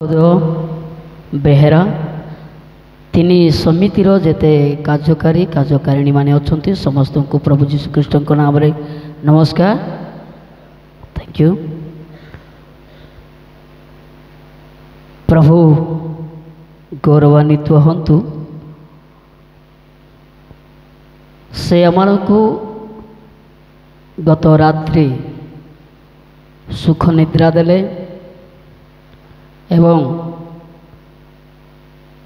बेहेरा तिनी समितिर जेते कार्यकारिणी माने अछंती समस्त को प्रभु जीशु ख्रीष्ट नाम रे नमस्कार। Thank you. प्रभु गौरवान्वित हंतु से आम को गत रात्रि सुख निद्रा देले एवं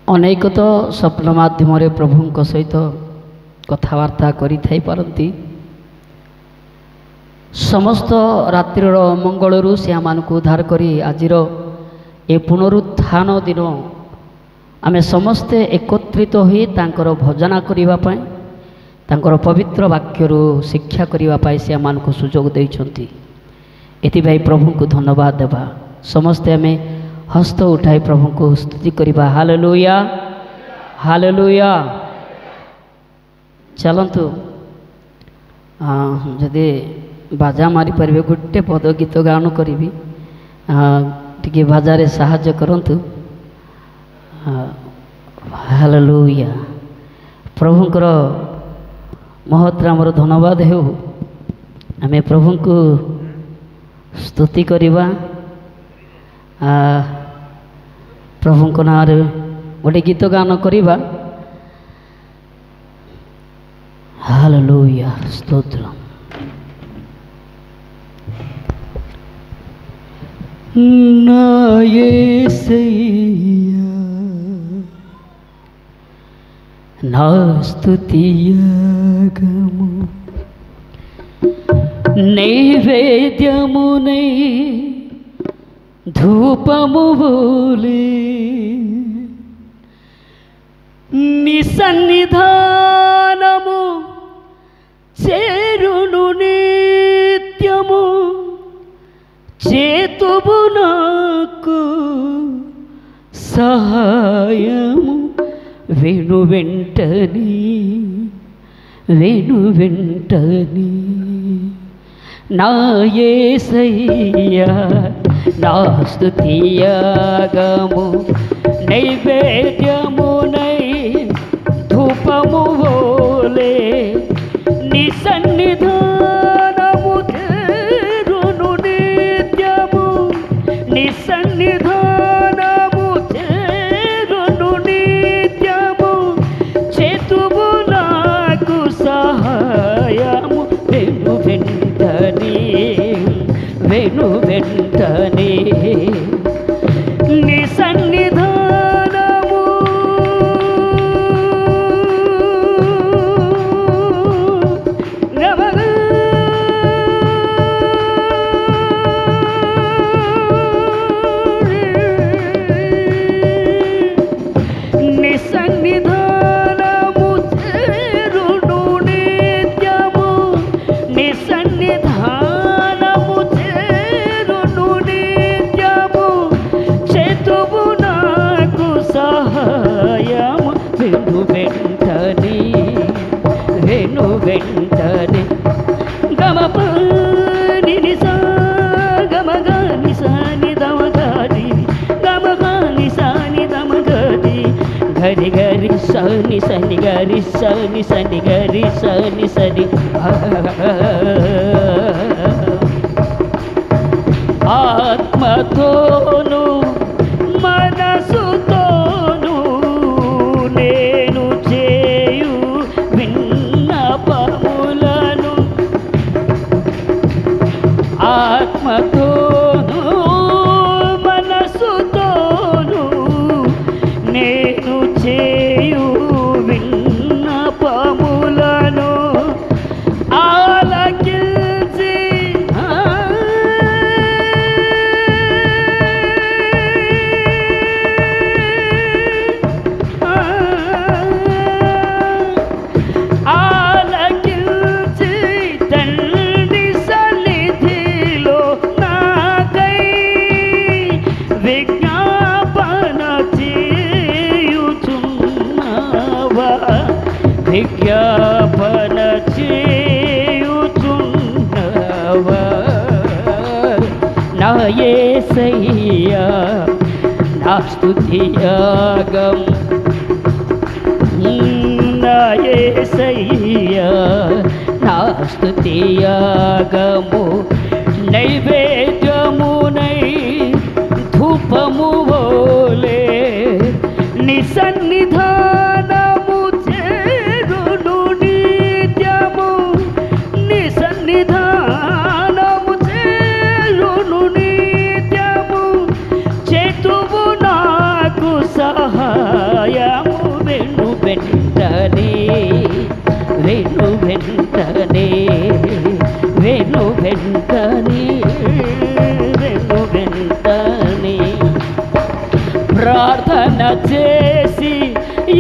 अनेक तो स्वप्न माध्यम प्रभु सहित कथबार्ता करि पारती। समस्त रात्रिर मंगलू से आम को उद्धार करी आजिर ए पुनरुत्थान दिन आमे समस्ते एकत्रित होई तांकर भजना करिबा तांकर पवित्र वाक्यरू शिक्षा करिबा से आम को सुजोग देइछंती। एथिपाई प्रभु को धन्यवाद देवा। समस्ते आमे हस्त उठाई प्रभु को स्तुति करिबा। Hallelujah hallelujah. चलतु जदि बाजा मारी पारे गोटे पद गीत गान करी टिके बाजारे साहाय्य करंतु। हालेलुया। प्रभुंकर महत् नामर धन्यवाद हो। आमे प्रभु को स्तुति करिबा। प्रभु को नाम गोटे गीत गान करिबा। हालेलुया स्तोत्र। ना येसैया ना स्तुतियागमु नैवेद्यमुनै धूपमु बोले निसन्निधानमु చేరును నిత్యము చేతువు నాకు సహాయము వెను వెంటనే నా యేసయ్యా నా స్తుతియాగము నైవేద్యమునై ధూపము వోలే నిసన్నిధానము చేరును నిత్యము నిసన్నిధానము చేరును నిత్యము చేతువు నాకు సహాయము వెను వెంటనే నిసన్నిధానము నిసన్నిధానము చేరును నిత్యము నిసన్నిధానము చేరును నిత్యము చేతువు నాకు సహాయము వెను వెంటనే గమప నిసా గమగ నిసాని దమగది గమగ నిసాని దమగది గరి గరి సని సని గరి సని సని గరి సని సని ఆత్మతోను మనసుతోను నేను చేయు విన్నపములను ఆత్మతోను మనసుతోను నేను చేయు విన్నపములను ఆలకించి ఆలకించి తండ్రి సన్నిధిలో నాకై విజ్ఞాపన చేయుచున్నావా విజ్ఞాపన చేయుచున్నావా నా యేసయ్యా నా స్తుతియాగం నా యేసయ్యా నా స్తుతియాగము నైవేద్యమునై ధూపము వోలే నీ సన్నిధానము చేరును నిత్యము నీ సన్నిధానము చేరును నిత్యము చేతువు నాకు సహాయము వెను వెంటనే వెను వెంటనే వెను వెంటనే వెను వెంటనే ప్రార్థన చేసి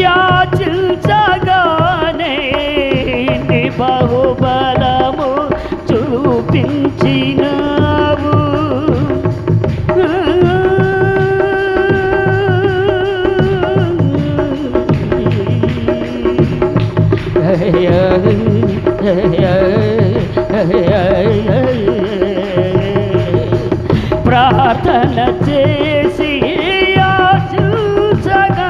యాచించగానే నీ బాహుబలము చూపించినావు ప్రార్థన చేసి యాచించగానే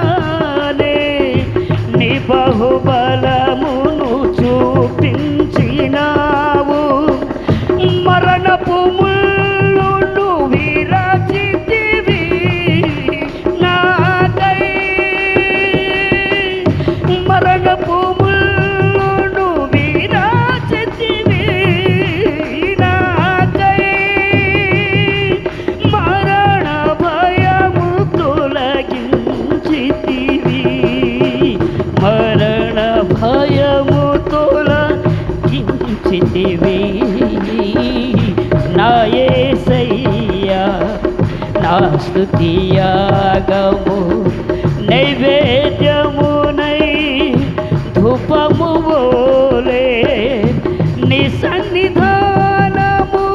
నీ బహుబలమును చూపించినావు మరణపు ముళ్ళును విరచితివి నాకై మరణపు ముళ్ళును విరచితివి నాకై మరణ భయము తొలగించితివి మరణ భయము తొలగించితివి నా యేసయ్యా నా స్తుతియాగము నైవేద్యమునై ధూపము వోలే నీ సన్నిధానము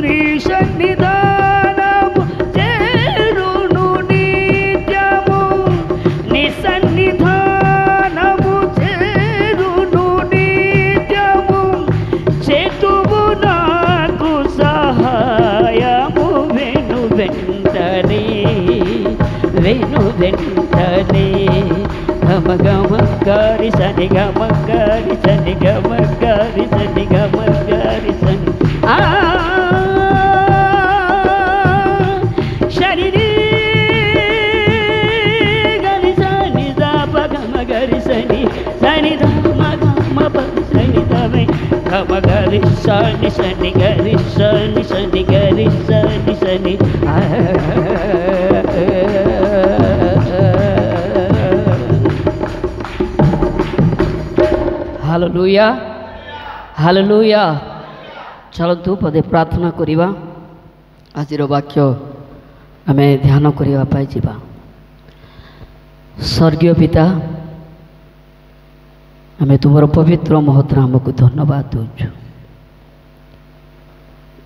నీ సన్నిధానము చేరును నిత్యము నీ సన్నిధానము చేరును నిత్యము చేతువు నాకు సహాయము వెను వెంటనే వెను వెంటనే గమ గమ గారి సని గమ గారి సని గమ గారి సని గమ గారి సని శరీరి గరి సని దాప గమ గరి సని సని దమ గమ ప సని దమే గమ గరి సని సని గరి సని సని గరి సని సని ହାଲେଲୁୟା ହାଲେଲୁୟା। ଚାଲନ୍ତୁ ପଦେ ପ୍ରାର୍ଥନା କରିବା। ଆଜିର ବାକ୍ୟ ଆମେ ଧ୍ୟାନ କରିବା ପାଇଁ ଯିବା। ସ୍ୱର୍ଗୀୟ ପିତା, ଆମେ ତୁମର ପବିତ୍ର ମହତ୍ ନାମକୁ ଧନ୍ୟବାଦ ଦେଉଛୁ।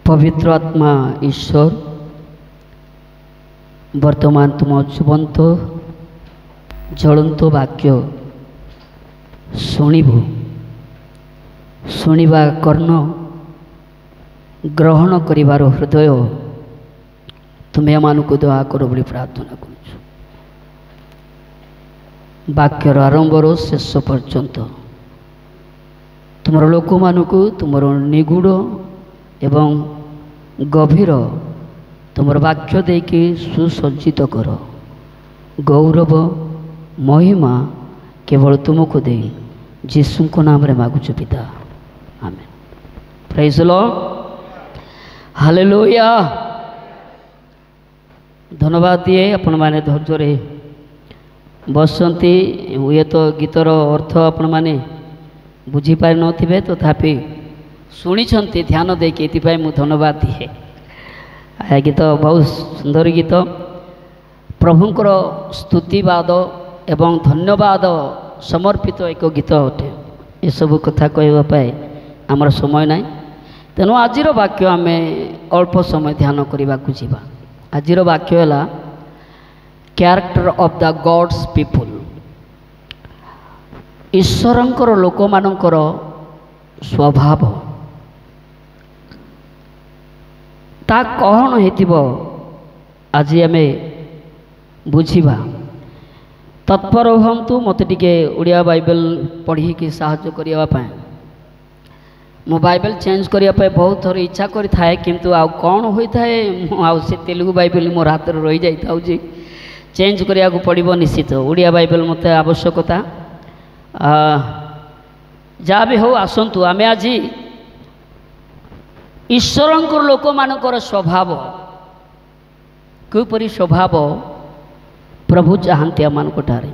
ପବିତ୍ର ଆତ୍ମା ଈଶ୍ୱର ବର୍ତ୍ତମାନ ତୁମ ଜୀବନ୍ତ ଜ୍ୱଳନ୍ତ ବାକ୍ୟ ଶୁଣିବୁ। ଶୁଣିବା କର୍ଣ୍ଣ ଗ୍ରହଣ କରିବାର ହୃଦୟ ତୁମେ ଏମାନଙ୍କୁ ଦୟା କର ବୋଲି ପ୍ରାର୍ଥନା କରୁଛୁ। ବାକ୍ୟର ଆରମ୍ଭରୁ ଶେଷ ପର୍ଯ୍ୟନ୍ତ ତୁମର ଲୋକମାନଙ୍କୁ ତୁମର ନିଗୁଢ଼ ଏବଂ ଗଭୀର ତୁମର ବାକ୍ୟ ଦେଇକି ସୁସଜ୍ଜିତ କର। ଗୌରବ ମହିମା କେବଳ ତୁମକୁ ଦେଇ ଯୀଶୁଙ୍କ ନାମରେ ମାଗୁଛୁ ପିତା, ଆମେନ୍। ପ୍ରେଜ୍ ଦ ଲର୍ଡ, ହାଲେଲୁୟା। ଧନ୍ୟବାଦ ଦିଏ ଆପଣମାନେ ଧୈର୍ଯ୍ୟରେ ବସନ୍ତି। ହୁଏତ ଗୀତର ଅର୍ଥ ଆପଣମାନେ ବୁଝିପାରିନଥିବେ, ତଥାପି ଶୁଣିଛନ୍ତି ଧ୍ୟାନ ଦେଇକି, ଏଥିପାଇଁ ମୁଁ ଧନ୍ୟବାଦ ଦିଏ। ଗୀତ ବହୁତ ସୁନ୍ଦର ଗୀତ, ପ୍ରଭୁଙ୍କର ସ୍ତୁତିବାଦ ଏବଂ ଧନ୍ୟବାଦ ସମର୍ପିତ ଏକ ଗୀତ ଅଟେ। ଏସବୁ କଥା କହିବା ପାଇଁ ଆମର ସମୟ ନାହିଁ, ତେଣୁ ଆଜିର ବାକ୍ୟ ଆମେ ଅଳ୍ପ ସମୟ ଧ୍ୟାନ କରିବାକୁ ଯିବା। ଆଜିର ବାକ୍ୟ ହେଲା character of the gods people. ଈଶ୍ୱରଙ୍କର ଲୋକମାନଙ୍କର ସ୍ୱଭାବ ତା କ'ଣ ହେଇଥିବ ଆଜି ଆମେ ବୁଝିବା। ତତ୍ପର ହୁଅନ୍ତୁ ମୋତେ ଟିକେ ଓଡ଼ିଆ ବାଇବେଲ ପଢ଼ିକି ସାହାଯ୍ୟ କରିବା ପାଇଁ। ମୁଁ ବାଇବେଲ ଚେଞ୍ଜ କରିବା ପାଇଁ ବହୁତ ଥର ଇଚ୍ଛା କରିଥାଏ, କିନ୍ତୁ ଆଉ କ'ଣ ହୋଇଥାଏ ମୁଁ ଆଉ ସେ ତେଲୁଗୁ ବାଇବେଲ ମୋର ହାତରେ ରହିଯାଇଥାଉଛି। ଚେଞ୍ଜ କରିବାକୁ ପଡ଼ିବ ନିଶ୍ଚିତ। ଓଡ଼ିଆ ବାଇବେଲ ମୋତେ ଆବଶ୍ୟକତା। ଯାହା ବି ହେଉ ଆସନ୍ତୁ ଆମେ ଆଜି ଈଶ୍ୱରଙ୍କର ଲୋକମାନଙ୍କର ସ୍ୱଭାବ କିପରି ସ୍ୱଭାବ ପ୍ରଭୁ ଚାହାନ୍ତି ଆମମାନଙ୍କଠାରେ,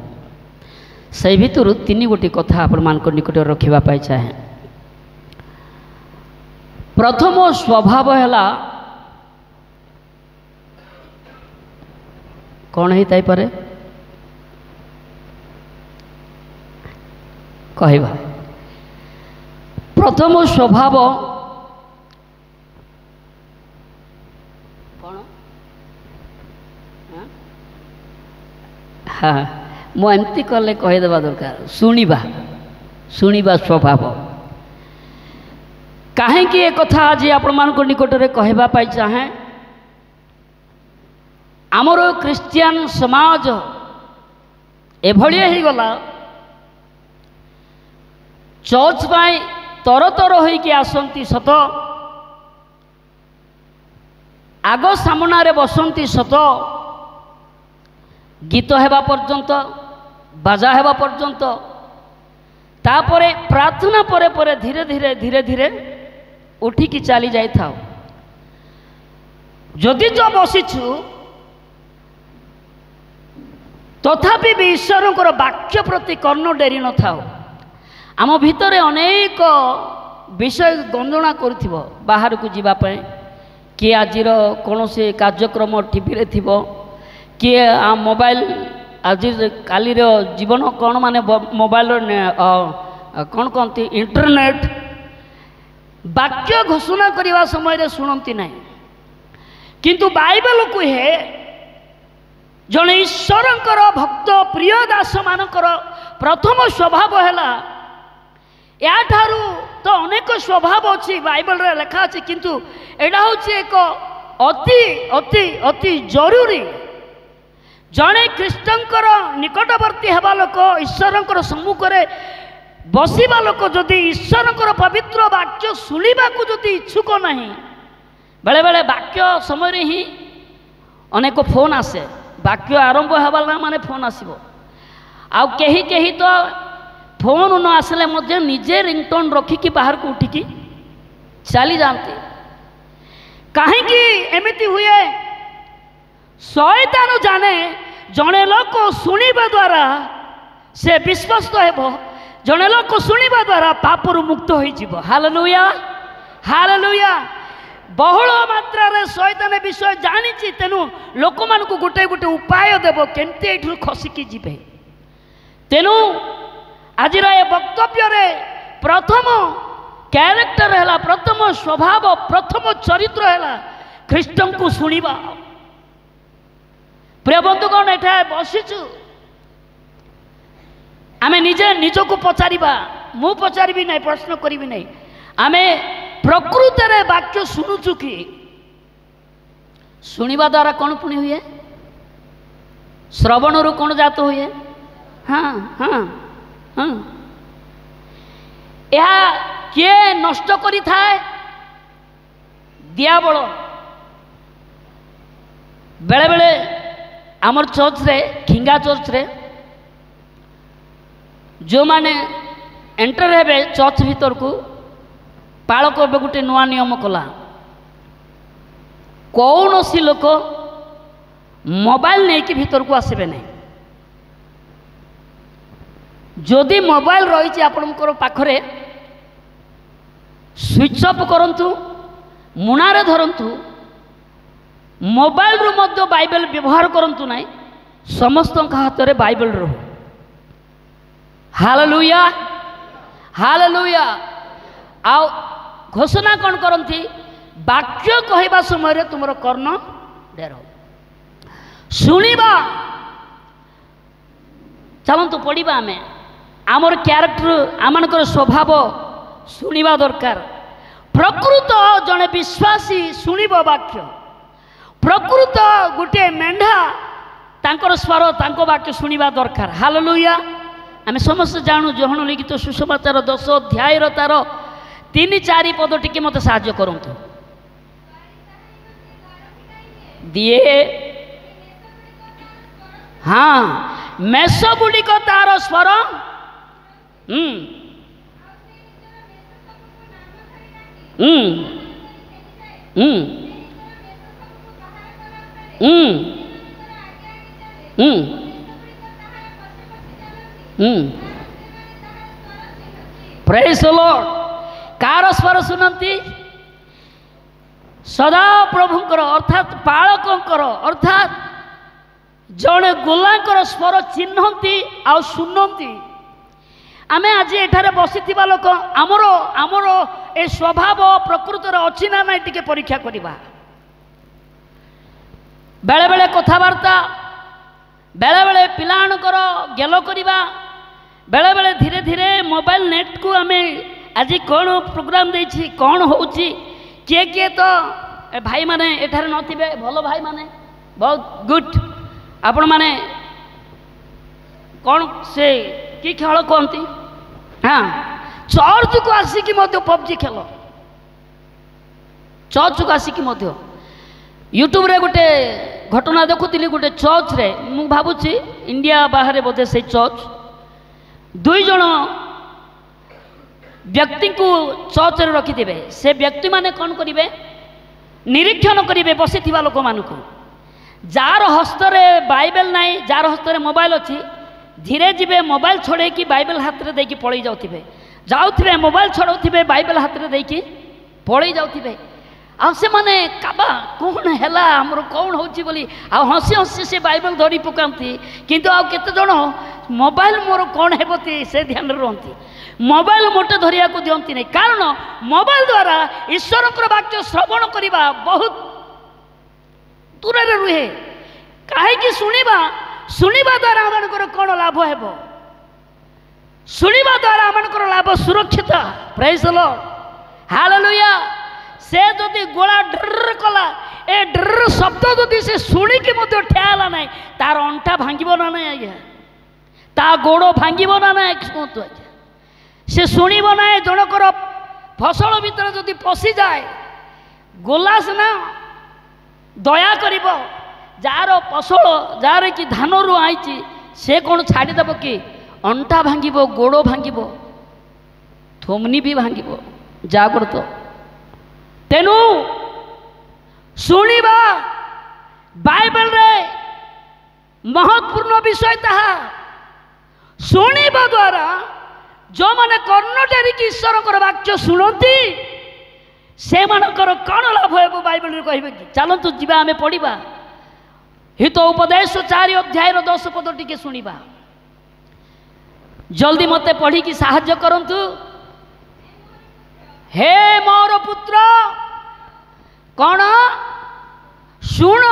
ସେହି ଭିତରୁ ତିନି ଗୋଟି କଥା ଆପଣମାନଙ୍କ ନିକଟରେ ରଖିବା ପାଇଁ ଚାହେଁ। ପ୍ରଥମ ସ୍ୱଭାବ ହେଲା କ'ଣ ହେଇଥାଇପାରେ କହିବା। ପ୍ରଥମ ସ୍ୱଭାବ କ'ଣ? ହଁ, ମୁଁ ଏମିତି କଲେ କହିଦେବା ଦରକାର। ଶୁଣିବା ସ୍ୱଭାବ। କାହିଁକି ଏ କଥା ଆଜି ଆପଣମାନଙ୍କ ନିକଟରେ କହିବା ପାଇଁ ଚାହେଁ? ଆମର ଖ୍ରୀଷ୍ଟିଆନ ସମାଜ ଏଭଳିଆ ହେଇଗଲା, ଚର୍ଚ୍ଚ ପାଇଁ ତରତର ହୋଇକି ଆସନ୍ତି ସତ, ଆଗ ସାମନାରେ ବସନ୍ତି ସତ, ଗୀତ ହେବା ପର୍ଯ୍ୟନ୍ତ, ବାଜା ହେବା ପର୍ଯ୍ୟନ୍ତ, ତାପରେ ପ୍ରାର୍ଥନା ପରେ ପରେ ଧୀରେ ଧୀରେ ଉଠିକି ଚାଲି ଯାଇଥାଉ। ଯଦି ତ ବସିଛୁ ତଥାପି ବି ଈଶ୍ୱରଙ୍କର ବାକ୍ୟ ପ୍ରତି କର୍ଣ୍ଣ ଡେରି ନଥାଉ। ଆମ ଭିତରେ ଅନେକ ବିଷୟ ଗଞ୍ଜଣା କରୁଥିବ ବାହାରକୁ ଯିବା ପାଇଁ। କିଏ ଆଜିର କୌଣସି କାର୍ଯ୍ୟକ୍ରମ ଟିଭିରେ ଥିବ, କିଏ ମୋବାଇଲ ଆଜି କାଲିର ଜୀବନ କ'ଣ ମାନେ ମୋବାଇଲର କ'ଣ କହନ୍ତି ଇଣ୍ଟରନେଟ୍। ବାକ୍ୟ ଘୋଷଣା କରିବା ସମୟରେ ଶୁଣନ୍ତି ନାହିଁ, କିନ୍ତୁ ବାଇବେଲ କୁହେ ଜଣେ ଈଶ୍ୱରଙ୍କର ଭକ୍ତ ପ୍ରିୟ ଦାସମାନଙ୍କର ପ୍ରଥମ ସ୍ୱଭାବ ହେଲା, ଏହାଠାରୁ ତ ଅନେକ ସ୍ୱଭାବ ଅଛି ବାଇବେଲରେ ଲେଖା ଅଛି, କିନ୍ତୁ ଏଇଟା ହେଉଛି ଏକ ଅତି ଅତି ଅତି ଜରୁରୀ। ଜଣେ ଖ୍ରୀଷ୍ଟଙ୍କର ନିକଟବର୍ତ୍ତୀ ହେବା ଲୋକ, ଈଶ୍ୱରଙ୍କର ସମ୍ମୁଖରେ ବସିବା ଲୋକ ଯଦି ଈଶ୍ୱରଙ୍କର ପବିତ୍ର ବାକ୍ୟ ଶୁଣିବାକୁ ଯଦି ଇଚ୍ଛୁକ ନାହିଁ, ବେଳେବେଳେ ବାକ୍ୟ ସମୟରେ ହିଁ ଅନେକ ଫୋନ୍ ଆସେ। ବାକ୍ୟ ଆରମ୍ଭ ହେବା ମାନେ ଫୋନ୍ ଆସିବ। ଆଉ କେହି କେହି ତ ଫୋନ୍ ନ ଆସିଲେ ମଧ୍ୟ ନିଜେ ରିଙ୍ଗଟୋନ୍ ରଖିକି ବାହାରକୁ ଉଠିକି ଚାଲି ଯାଆନ୍ତି। କାହିଁକି ଏମିତି ହୁଏ? ଶୟତାନ ଜାଣେ ଜଣେ ଲୋକ ଶୁଣିବା ଦ୍ୱାରା ସେ ବିଶ୍ଵସ୍ତ ହେବ, ଜଣେ ଲୋକ ଶୁଣିବା ଦ୍ୱାରା ପାପରୁ ମୁକ୍ତ ହୋଇଯିବ। Hallelujah, hallelujah. ବହୁଳ ମାତ୍ରାରେ ଶୟତାନ ବିଷୟ ଜାଣିଛି, ତେଣୁ ଲୋକମାନଙ୍କୁ ଗୋଟେ ଗୋଟେ ଉପାୟ ଦେବ କେମିତି ଏଇଠୁ ଖସିକି ଯିବେ। ତେଣୁ ଆଜିର ଏ ବକ୍ତବ୍ୟରେ ପ୍ରଥମ କ୍ୟାରେକ୍ଟର ହେଲା, ପ୍ରଥମ ସ୍ୱଭାବ, ପ୍ରଥମ ଚରିତ୍ର ହେଲା ଖ୍ରୀଷ୍ଟଙ୍କୁ ଶୁଣିବା। ପ୍ରିୟ ବନ୍ଧୁଗଣ, ଏଠାରେ ବସିଛୁ, ଆମେ ନିଜେ ନିଜକୁ ପଚାରିବା। ମୁଁ ପଚାରିବି ନାହିଁ, ପ୍ରଶ୍ନ କରିବି ନାହିଁ। ଆମେ ପ୍ରକୃତରେ ବାକ୍ୟ ଶୁଣୁଛୁ କି? ଶୁଣିବା ଦ୍ୱାରା କ'ଣ ପୁଣି ହୁଏ? ଶ୍ରବଣରୁ କ'ଣ ଜାତ ହୁଏ? ହଁ ହଁ ହଁ। ଏହା କିଏ ନଷ୍ଟ କରିଥାଏ? ଦିଆବଳ। ବେଳେବେଳେ ଆମର ଚର୍ଚ୍ଚରେ, ଖିଙ୍ଗା ଚର୍ଚ୍ଚରେ ଯେଉଁମାନେ ଏଣ୍ଟର ହେବେ ଚର୍ଚ୍ଚ ଭିତରକୁ, ପାଳକ ଏବେ ଗୋଟେ ନୂଆ ନିୟମ କଲା, କୌଣସି ଲୋକ ମୋବାଇଲ ନେଇକି ଭିତରକୁ ଆସିବେ ନାହିଁ। ଯଦି ମୋବାଇଲ ରହିଛି ଆପଣଙ୍କର ପାଖରେ, ସୁଇଚ୍ ଅଫ୍ କରନ୍ତୁ, ମୁଣାରେ ଧରନ୍ତୁ, ମୋବାଇଲରୁ ମଧ୍ୟ ବାଇବେଲ ବ୍ୟବହାର କରନ୍ତୁ ନାହିଁ। ସମସ୍ତଙ୍କ ହାତରେ ବାଇବେଲ ରହୁ। Hallelujah, hallelujah. ଆଉ ଘୋଷଣା କ'ଣ କରନ୍ତି? ବାକ୍ୟ କହିବା ସମୟରେ ତୁମର କର୍ଣ୍ଣ ଡେର। ଶୁଣିବା चलतु पढ़ा आम आमर क्यारेक्टर आमर स्वभाव शुणा दरकार प्रकृत जड़े विश्वासी शुणव वाक्य प्रकृत गोटे मेढ़ा तांकर स्वर तांको वाक्य शुणा दरकार हालेलुया आम समस्त जानू जोहन लिखित सुसमाचार 10 अध्याय तार 3-4 पद टी मत साहाय्य करंतु दिए हाँ मेष गुड़िक तार स्वर प्रेज द लॉर्ड कार स्वर सुनती सदा प्रभुंकर अर्थात पालकंकर अर्थात जड़े गोलांकर स्वर चिन्हती आ शुणती आम आज एठारे बसी लोक आमर आमर ए स्वभाव प्रकृतर अच्छी ना ना टी परीक्षा करवा बेले बेले कथबार्ता बेले बेले पिलाणकर गेल करवा बेले बेले धीरे धीरे मोबाइल नेट को आम आज कौन प्रोग्राम देछि कौन होउछि किए किए तो भाई माने एठारे नथिबे भलो भाई माने बहुत गुड आपण माने कौन से कि खेल कहती हाँ चर्च को आसिकी पबजी खेल चर्च को आसिकी यूट्यूब रे गोटे घटना देखुली गोटे चर्च रे मु भावुची इंडिया बाहर बोधे से चर्च 2 जन व्यक्ति को चर्च रे रखिथे से व्यक्ति माने कौन करेंगे निरीक्षण करेंगे बसी लोक मान जार हस्तरे बाइबल नाई जार हस्तरे मोबाइल अच्छी धीरे जीवे मोबाइल छड़े कि बाइबल हाथ में देकी पड़े जाऊे मोबाइल छड़ाऊे बाइबल हाथ में देकी पड़े जाऊे से माने काबा कौन है आमर कौन होची बोली आ हसी हसी से बाइबल धरी पकाती किंतु आउ केते जण मोबाइल मोर कौन हेबती से ध्यान रहती मोबाइल मोटे धरिया को दियंती नहीं कारण मोबाइल द्वारा ईश्वर वाक्य श्रवण करवा बहुत दूर रुहे कहीं शुणा द्वारा आमर कौन लाभ हेब शुणा द्वारा आमर लाभ सुरक्षित प्रेज द लॉर्ड हालेलुया से जदि गोला ड्र कला ए ड्र शब्द जदि से शुणिकी ठेला ना तार अंटा भांगो ना ना आज्ञा ता गोड़ भांगो ना ना कहतु आज्ञा से शुणव ना जनकर फसल भितर जदि पशि जाए गोला सिना दया करिब जार फसल जार कि धान रु आई से कौन छाड़देव कि अंटा भांगब गोड़ भांगब थोमनी भी भांगब जाग्रत तेणु शुणा बाइबल रे महत्वपूर्ण विषय ताहा शुणा द्वारा जो माने कर्ण टेरिकी ईश्वर वाक्य शुणती से मानकर कौन लाभ है बाइबल रे कहबे कि चलतु जीवा आमे पढ़िबा हित उपदेश 4 अध्याय 10 पद टिके शुणिबा जल्दी मते पढ़ी कि साहाय्य करंतु हे मोर पुत्र कौन शुण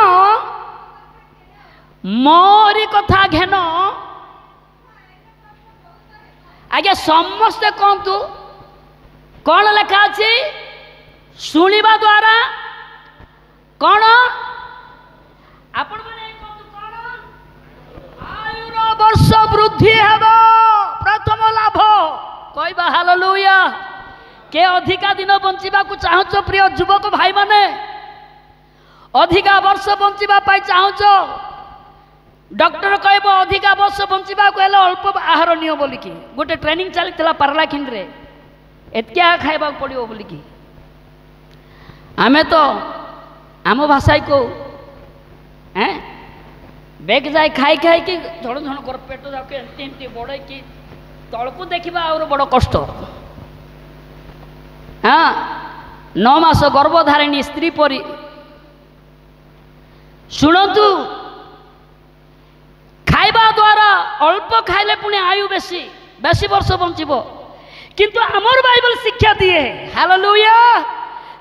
मोरी कथा घेन आज्ञा समस्ते कहतु कौन लेखा अच्छी शुणा द्वारा कौन आपण आयुर वर्ष वृद्धि हेब प्रथम लाभ कहबा हालेलुया के अधिका दिन बंचिबा को चाहछ प्रिय युवक भाई माने अधिका वर्ष बंचिबा पाई चाहछ डॉक्टर कहबो अधिका वर्ष बंचिबा को हेले अल्प आहार नियो बोली कि गोटे ट्रेनिंग चलीला पारलाखिंड रे एतकिया खाइबा पड़ियो बोली कि आमे तो आम भाषा को हैं बेग जाए खाई खाई कि झड़ झड़ कर पेट जाके एमती बड़े कि तलकू देखा और बड़ कष्ट हाँ 9 मास गर्भधारिणी स्त्री परी शुणु खाइबा द्वारा अल्प खाइले पुणी आयु बेसी बेसी वर्ष बंचिब किंतु आमर बाइबल शिक्षा दिए हालेलुया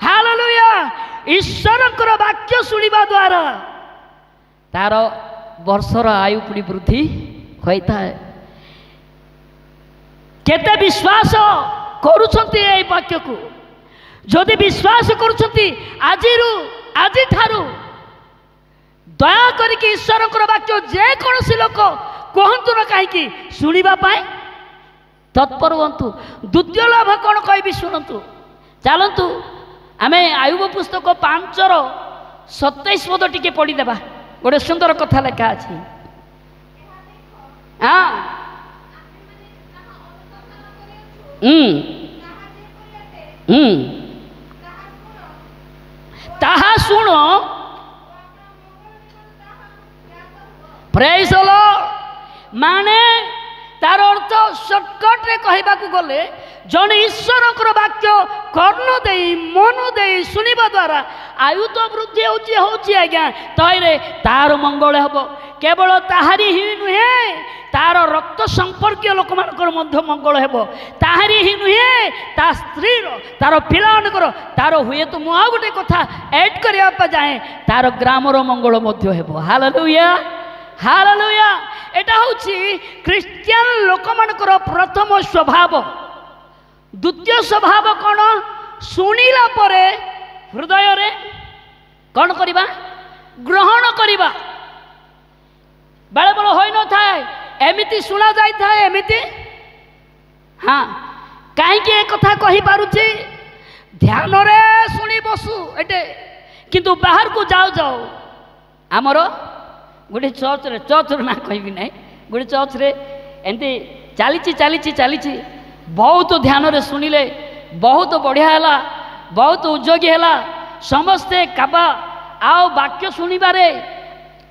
हालेलुया ईश्वरकर वाक्य शुणिबा द्वारा तार वर्षर आयु पुणी वृद्धि होता है केते विश्वास करुछंती ए वाक्य को जदि विश्वास करुछंती आज ठारू दया करके ईश्वर वाक्य जे कौन लोक कहतु न कहीं शुणा तत्पर हूँ। द्वितीय लाभ कौन कहि शुणु चलतु आम आयुब पुस्तक 5:27 पद टी पढ़ीदेवा गोटे सुंदर कथा लेखा अच्छी। हाँ ताहा शुण प्रेज द लॉर्ड माने तार अर्थ सर्टकट रे कहबा को गले जने ईश्वर वाक्य कर्ण दे मन दे शुणा द्वारा आयु तो वृद्धि होची आज्ञा तैरे तार मंगल हम केवल ताहारी ही नुहे तार रक्त संपर्क लोक मध्य मंगल हेब ताहारी ही नुहे ता स्त्री तार पिलाकर तार हुए तो मुआ गोटे कथा ऐड करने जाए तार ग्रामर मंगल मध्य हेब। Hallelujah hallelujah. एटा होची क्रिश्चियन लोक मानकर प्रथम स्वभाव। द्वितीय स्वभाव कौन शुणिला परे हृदय रे कौन करिबा ग्रहण करिबा बेले बेले होई न थाए एमिति सुना जाई थाए एमिति। हाँ कहीं कथा कही पारुची ध्यान रे शुणी बसु एटे किंतु बाहर को जाओ जाओ आमर गोटे चर्च ना कहबी ना गोटे चर्च रे एमती चली बहुत ध्यान रे सुनिले बहुत बढ़िया है बहुत उद्योगी है समस्ते काबा आओ वाक्य शुणवे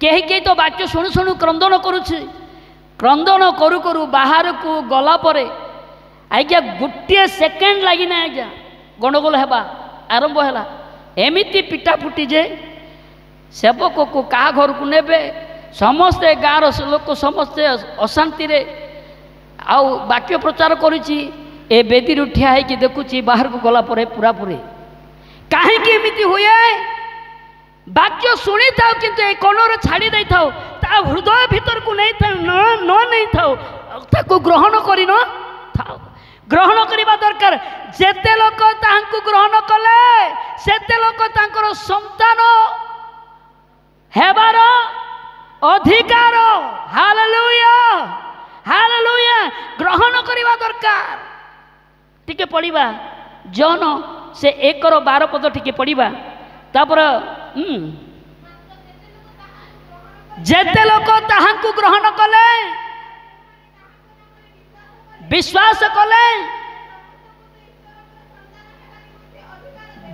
कहीं तो वाक्य शुणु शुणु क्रंदन करुच्छी क्रंदन करू करू बाहर को गला परे आज्ञा गोटे सेकेंड लगी ना आज्ञा गंडगोल है आरंभ है एमती पिटा फुटी जे सेवक को क्या घर को नेबे समस्ते गाँव लोक समस्ते अशांति रे आउ वाक्य प्रचार करुच्ची ए बेदी ठिया है देखुची बाहर को गला परे पूरा पूरी कहीं एमती हुए वाक्य शुणी था किंतु ए कोणरे छाड़ी दे था हृदय भीतर को नहीं था नहीं था ग्रहण कर ग्रहण करने दरकार जेते लोक तांको ग्रहण कले सेते लोक तांकर संतान हेबार अधिकार। हालेलुया हालेलुया ग्रहण करने दरकार। टिके पढ़िबा जौन से 1:12 पद टिके पढ़िबा तापर जेते लोक ताहांकु ग्रहण कले विश्वास कले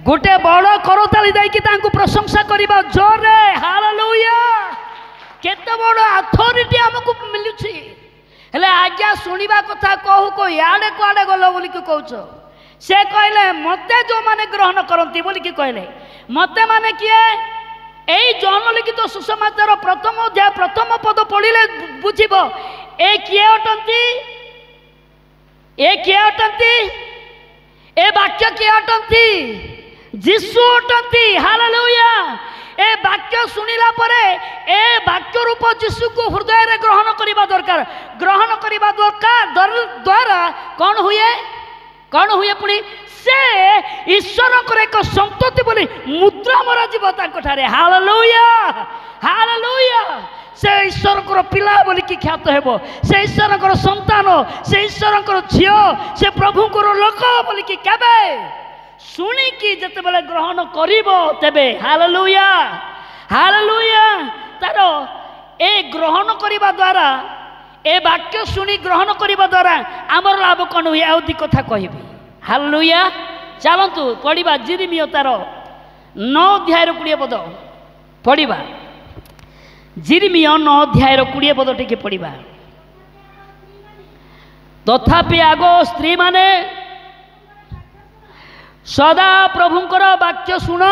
गोटे बड़ करताली देकी तांकु प्रशंसा करिबा जोरे। हालेलुया केते बड़ अथॉरिटी हमकु मिलुछि हेले आज्ञा सुनिबा कथा कहू को याडे कुआडे गलो बोली कि कहउछ से कहले मते जो माने ग्रहण करंती बोली कि कहले मते माने किए एई जन लिखित सुसमाचार प्रथम अध्याय प्रथम पद पढ़िले बुझिब ए किए अटंती ए किए अटंती ए वाक्य किए अटंती जीशु अटंती। हालेलुया ए वाक्य शुणिला परे ए वाक्य रूप जीशु को हृदय रे ग्रहण करबा दरकार। ग्रहण करबा दरकार द्वारा कौन हुए पुणी से ईश्वर एक संतति बोली मुद्रा मरा जीव तारे। हालेलुया हालेलुया से ईश्वर पिला बोली कि ख्यात हेबो से ईश्वर संतान से ईश्वर झियो से प्रभु लोक बोली कि केबे शुणी कि जते बेले ग्रहण करिबो तेबे। हालेलुया हालेलुया तार ए ग्रहण करिबा द्वारा ए वाक्य शुणी ग्रहण करिबा द्वारा आमर लाभ कौन हुए आउ दी कथा कहबी। हालेलुया चलतु पढ़िबा जिरिमिया तार 9 अध्याय 20 पद पढ़िबा जिरिमिया 9 अध्याय 20 पद टिके पढ़िबा। तथापि आगो स्त्री माने सदा प्रभुंकर वाक्य शुण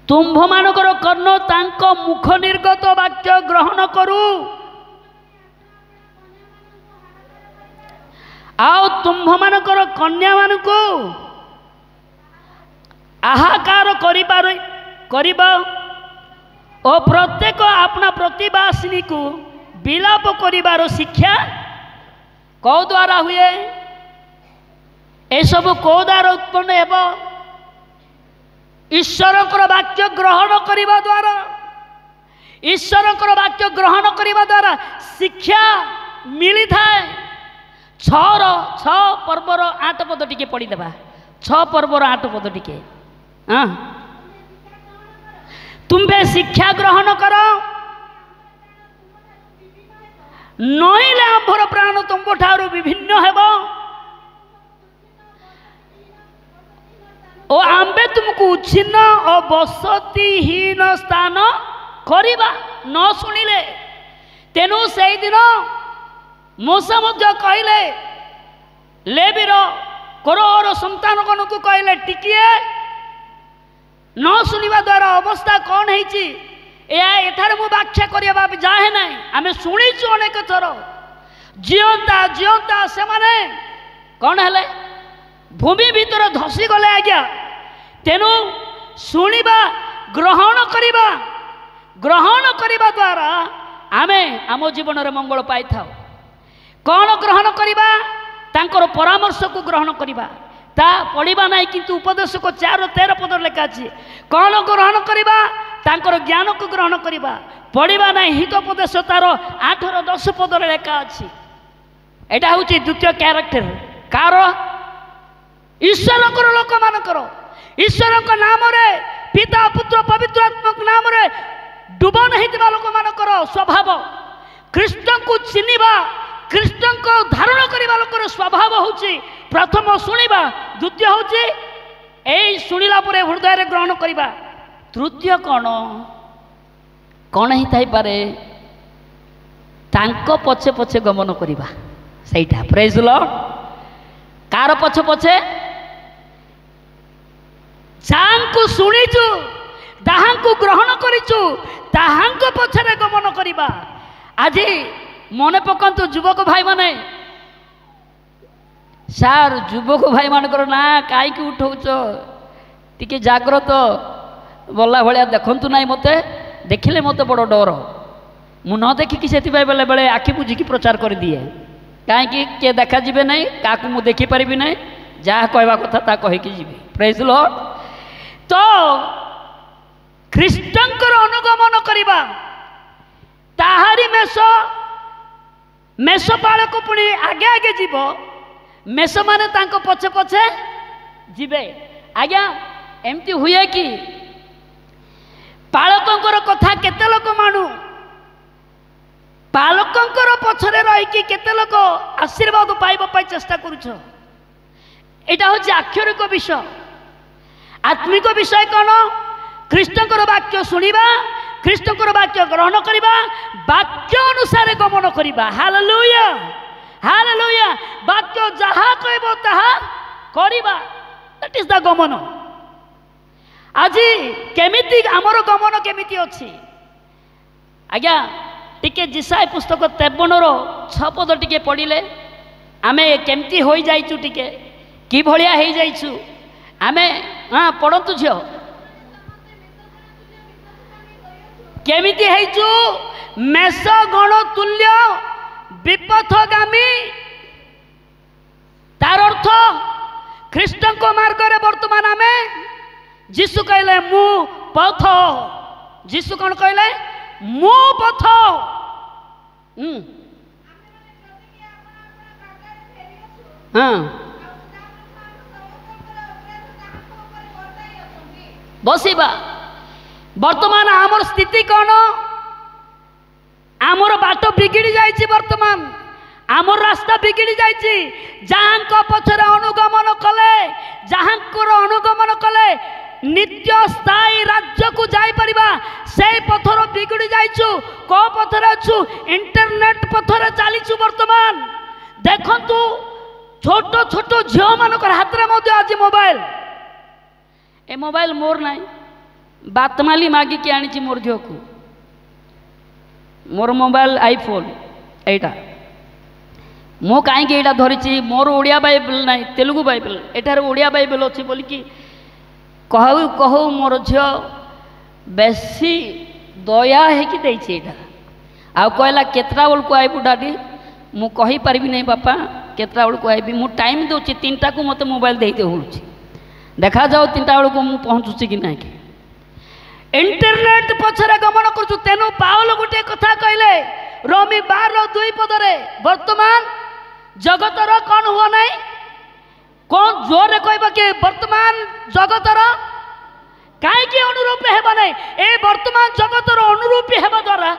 तुम्भ मानकर कर्ण तांको मुख निर्गत वाक्य ग्रहण करू आओ तुम्भ मानकर कन्या मानकु आहाकार करिबा और प्रत्येक अपना प्रतिवासिनी को विलाप करिवार शिक्षा कौ द्वारा हुए ए सब कौ द्वारा उत्पन्न हेब ईश्वर वाक्य ग्रहण करने द्वारा ईश्वर वाक्य ग्रहण करने द्वारा शिक्षा मिली थाए। 6 पर्वर 8 पद टिके पढ़ीदेवा 6 पर्वर 8 पद टिके हाँ तुम्हें शिक्षा ग्रहण कर नईले आंभर प्राण तुम ठारू विभिन्न हेब ओ आंबे तुमको उच्छिन्न और बसतीहीन स्थान करिबा न शुणिले तेणु से दिन मूसा मध्य कहले लेवीर कोरहर संतान गण को कहले टिकिए न शुणा द्वारा अवस्था कौन है एठार मु व्याख्या करवा जाए ना आम शुणीचु अनेक थर जीवंता जीवंता से माने कौन है भूमि भीतर धसी गले आज्ञा तेणु शुणा ग्रहण करने द्वारा आमे आम जीवन में मंगल पाई था। कौन ग्रहण करवा तांकर परामर्श को ग्रहण करवा ता पढ़ा ना किंतु उपदेश को 4-13 पद लेखा अच्छी कौन ग्रहण करवा तांकर ज्ञान को ग्रहण करवा पढ़ा ना हितोपदेश तार 8-10 पद लेखा अच्छी। एटा हूँ द्वितीय क्यारेक्टर कार ईश्वर लोक मानकर ईश्वर नाम रे पिता पुत्र पवित्र आत्मक नाम रे डुब नहीं लोक मानकर स्वभाव कृष्ण को चिन्हवा कृष्ण को धारण करने लोकर स्वभाव होची प्रथम शुणा द्वितीय होची ए शुणिला परे हृदय ग्रहण करवा तृतीय कौन ही थाई पारे तांको पछे पछे गमन करवा सहीटा प्रेज लॉर्ड कार पछे पछे जांको शुणीचु ताहांको ग्रहण करिचु ताहांको पछरे गमन करवा। आज मने पकांतु युवक भाई माने सार युवक भाई मानकर ना कहीं उठाऊच टिके जाग्रत बोला भाया देखु ना मत देखिले मत बड़ डर मु न देखिकी से बेले बेले आखि बुझिकी प्रचार कर दिए कहीं किए देखा जीवे ना क्या मुझे देखिपारि ना जहाँ कहवा कथा ता कहीकि जी प्रेज लॉर्ड। तो ख्रीष्टंकर अनुगमन करवा ताहारी मेषपालक पुणी आगे आगे जीव मेष माने तांको पछे पछे जीवे। आज्ञा एमती हुए कि पालकंकर कथा केते लोक मानु पालकंकर पछरे रही केते लोक आशीर्वाद पाइबा पाई चेष्टा करूछ। एटा होछि आक्षरिक विषय आत्मिक विषय कौन ख्रीष्टंकर वाक्य शुणिबा ख्रीष्टंकर वाक्य ग्रहण करवा वाक्य अनुसार गमन करवा। हालेलुया हालेलुया वाक्य जहाँ कहबो ताहा करवा दैट इज द गमन। आज केमिति आमर गमन केमिति अछि आज्ञा टिके जिसाय पुस्तक 53 पद टिके पढ़िले आमे केमती हो जाइछु टिके कि भलिया हो जाइछु आमे हाँ पढ़ंतु झियो केमिति हेचु मेष गण तुल्य विपथगामी तार अर्थ ख्रीष्ट को मार्ग रे वर्तमान आमे जीशु कहले मु पथ जीशु कौन कहले मु पथ हाँ बसवा वर्तमान आमर स्थिति कौन आमर बाट बिगिड़ी जाइए वर्तमान आमर रास्ता बिगिड़ी जाइए जहाँ पछरे अनुगमन कले जहाँ अनुगमन कले नित्य स्थायी राज्य को जाई परिबा से पथर बिगिड़ी जाइछु को पथरे अछु इंटरनेट पथरे चलीछु वर्तमान देखंतु छोट छोट झियो मानकर हाथ रे मध्य आज मोबाइल ए मोबाइल मोर नाई बातमाली मागी के आनी मोर झियो को मोर मोबाइल आईफोन एटा मो कहीं एटा धरी मोर ओडिया बाइबल ना तेलुगु बाइबल एटार ओडिया बाइबल अच्छी बोलिकी कहू कहू मोर झियो बेसी दया है कि देटा आउ कहला केतरा बेलू आईबू डाडी मु कही पारिबी नहीं बापा केतरा बेलू आईबी मु टाइम दूची 3टा को मते मोबाइल दे देउछि देखा जाओ 3टा बेलू मु पहुँचुची कि नहीं। इंटरनेट पछरे गमन करछु तेनु पावल गोटे कथा कहले रोमी 12:2 पदरे वर्तमान जगतर कौन हुआ नहीं कौन जोरे कहबा कि वर्तमान जगतर कहीं अनुरूप हेबा नहीं ए वर्तमान जगतर अनुरूप हेबा द्वारा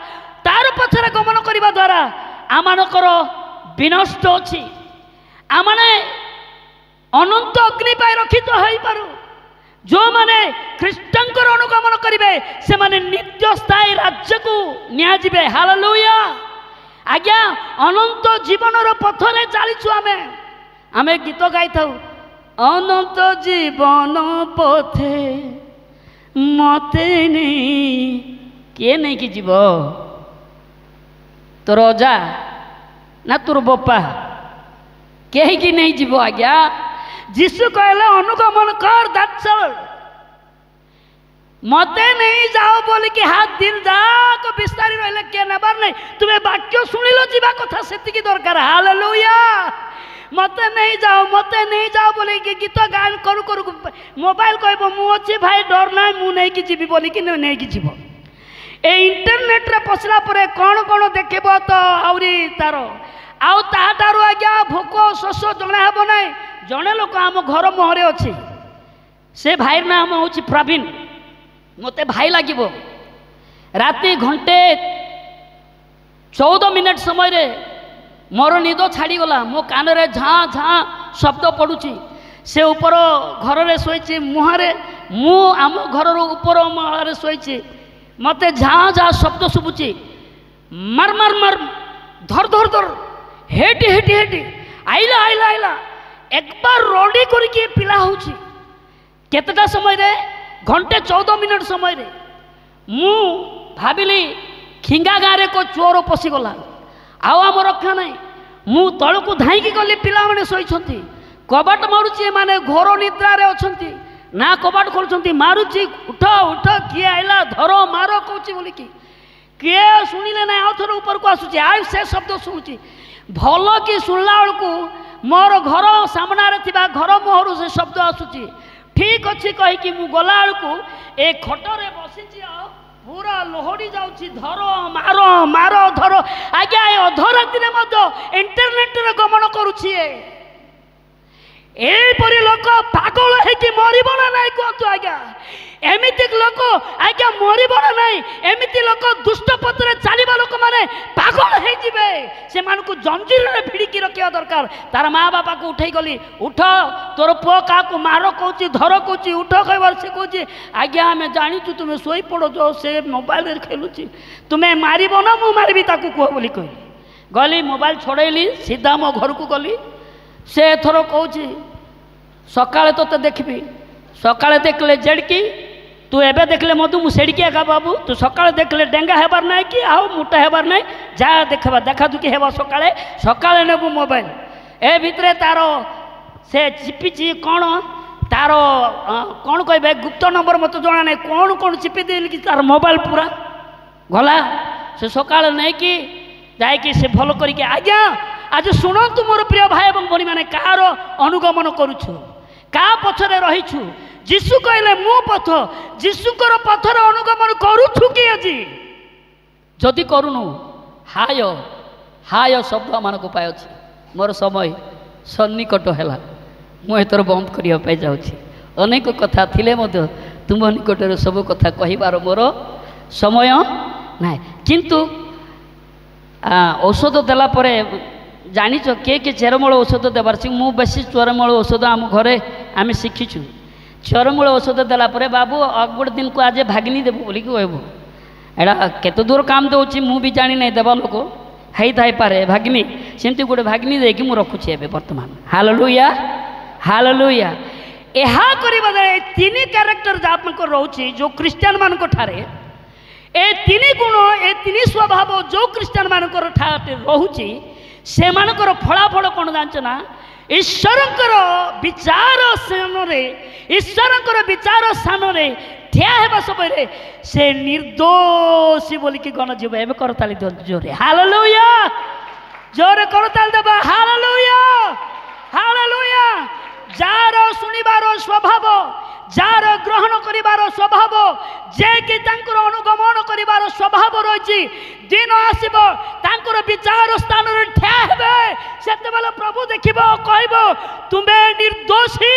तार पछरे गमन करबा द्वारा आमानकर विनष्ट अछि आमाने अनंत अग्नि पाई रखित होई पारु जो माने ख्रीष्टंकर अनुगमन करिवे से माने नित्य स्थायी राज्य को निया जिवे। हालेलुया आज्ञा अनंत जीवन पथरे चलीछु आमे गीत गाई था अनंत जीवन पथे मते नहीं किए नहीं कि जीव तोर अजा ना तोर बपा कहीं कि नहीं जीव आज्ञा जीशु कहले अनुगमन कर दाचल मते नहीं जाओ बोली कि हाथ दिन जाक विस्तारी रहिले के नबार नहीं तुम्हें वाक्य सुनिलो जीवा कथा सेतिकी दरकार। हालेलुया मते नहीं जाओ बोले कि गीत गान करू करू मोबाइल कहब मु अच्छी भाई डर ना मु नहीं कि जीवी बोली कि नहीं कि जीव ए इंटरनेट रे पसला परे कौन कौन देखब तो आउरी तार आउ ताहारू आज्ञा भोक शोष जड़े हेब ना जड़े लोक आम घर मुहरे अच्छे से भाई नाम हूँ प्रवीण मते भाई लगे राति 1:14 समय रे मोर निद छाड़ीगला मो कान रे झाँ झाँ शब्द पड़ुची से ऊपर घर रे शोची मुहरे मु आम घर ऊपर महल शोची मते झाँ झाँ शब्द शुभुची मार मार मार धर धर धर हेटी हेटी हेटी आइला आइला आइला एक बार रडी करके पिला होची केतटा समय रे 1:14 समय रे मु भाविली खिंगा गाँ रे को चोर पशिगला आउ आम रक्षा नहीं मु तलू को धाईकी गली पिला माने शोइछंती कबाट मारुची माने घोर निद्रा रे अछंती ना कबाट खोलुछंती मारुची उठ उठ किए आइला धरो मारो कहूची बोली कि किए सुनिले ना आउ थोर ऊपर को आसुची आ से शब्द सुनुची भल कि सुनला बेलू मोर घर सामना रे थिबा घर मुहरु से शब्द आसुची ठीक अच्छी कहीकि मु गला बेलू ए खटरे बसीची पूरा लोहड़ी जाऊँगी धर मार मार धर आज्ञा ए अधराति इंटरनेट रे गमन करुछी एपरी लोक पागल है मरब ना ना कहतु आज्ञा एमती लोक आज्ञा मरब ना ना एमती लोक दुष्ट पथरे चलवा लोक मैंने पागल से जंजीर में भिड़िकी रखा दरकार तार माँ बापा को उठे गली उठ तोर पुओ क्या मार कौच धर कौच उठ कहबार से कौच आज्ञा आम जाचु तुम्हें शोई पड़ जो से मोबाइल खेलुची तुम्हें मारब ना मु मारि ताकू कह बोली कहली गली मोबाइल छड़ेली सीधा मो घर को गली से एथर कौच सकाଳେ तोते देखबी सकाଳେ देखले जेड़की तू एबे देखले मधु मु सेड़की एका बाबू तू सकाଳେ देखले डेंगा हेबार नहीं कि आउ मोटा हेबार नहीं जा देखबा देखा दुखी हेबा सकाଳେ सकाଳେ नेबू मोबाइल ए भितरे तार से चिपिची कौन तार कौन कहबे गुप्त नंबर मत जना नहीं कौन कौन चिपी देली कि तार मोबाइल पूरा गला से सकाଳେ नहीं कि जाइकी से भल करके आज्ञा आज शुणु मोर प्रिय भाई और भनी मैंने कार अनुगमन करुछु क्या पछरे रहीछु जीशु कहले मु पथ जीशुकर पथर अनुगमन करुछु कि आज जदि करूनु हाय हाय शब्द मान पाए अच्छे मोर समय सन्निकट है मुझे बंद करने जाऊँगी अनेक कथा थिले तुम निकट सब कथा कहबार मोर समय ना किंतु औषध देला परे जानिच किए चेरमूल औषध देवार मु बेसी चेरमूल औषध आम घरे आम शिखीचु चेरमूल औषध देला परे बाबू गोटे दिन को आज भागिनी देबू बोली कहबू एड़ा केते दूर काम दौची मु भी जानी नहीं देवा लोक है पारे भागिनी सेमती गोटे भागिनी देकी मु रखुची एबे वर्तमान हालेलुया हालेलुया एहा करिबा तीन कैरेक्टर जाक रोची जो क्रिश्चियन मान ठारे ए तीन गुण ए तीन स्वभाव जो क्रिश्चियन मान रोची से मानकर फलाफल कौन जांच ना ईश्वर विचार स्थान ईश्वर विचार स्थान ठिया हेबा समय से निर्दोषी बोलिकी गणजीव एवं करताली दियंतु जोरे हालेलुया जोरे करताली देबा हालेलुया हालेलुया जार सुनिबार स्वभाव जार ग्रहण करिबार स्वभाव जे कि तांकर अनुगमन करिबार स्वभाव रही दिन आसीबो तांकर विचार स्थान रे ठिया हेबे सेते बेले प्रभु देखिबो कहबो तुमे निर्दोषी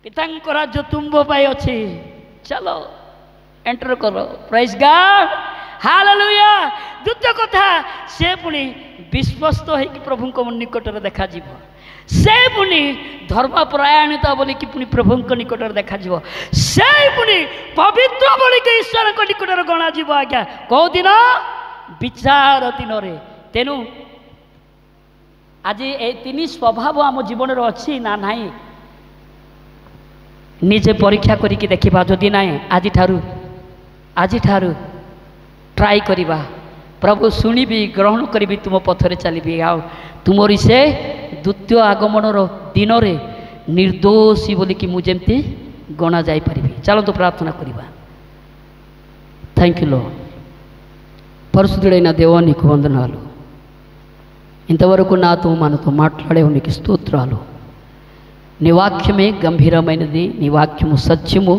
पितांकर राज्य तुमबो पाई अछि चलो एंटर करो प्रेज गॉड हालेलुया द्वितीय कथा से पुणी विश्वस्त होइकि प्रभुंक निकट रे देखा जीवो से पुणी धर्मपरायणता बोलिकी पुणी प्रभुंक निकट रे देखा जीवो से पुणी पवित्र बोलिकी ईश्वरक निकट रे गणा जीवो आज्ञा को दिन विचार दिन रे तेनु आज ए तीन स्वभाव आम जीवन रे अछि ना नाही निजे परीक्षा करिकी देखिबा जदि नाही आज ठारू ट्राई करिबा प्रभु शुणिबी ग्रहण करी तुम पथरे चलिबी आओ तुमरी से द्वितीय आगमनर दिन रे निर्दोषी बोलिकी मु जेमती गणा जाई परिबी चलो प्रार्थना करिबा थैंक यू लॉर्ड పరిశుద్ధుడైన దేవా నీకు వందనాలు ఇంతవరకు నాతో మనతో మాట్లాడేవు నీకు స్తోత్రాలు నీ వాక్యమే గంభీరమైనది నీ వాక్యము సత్యము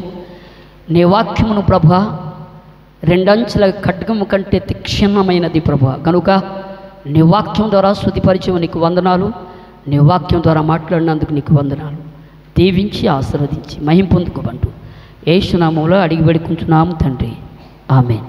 నీ వాక్యమును ప్రభా రెండంచుల ఖడ్గము కంటే తీక్షణమైనది ప్రభా కనుక నీ వాక్యం ద్వారా స్తుతిపరిచే నీకు వందనాలు నీ వాక్యం ద్వారా మాట్లాడినందుకు నీకు వందనాలు దీవించి ఆశీర్వదించి మహిమ పొందుకోబంటూ యేసు నామములో అడిగి వేడుకుంటున్నాము తండ్రి ఆమేన్.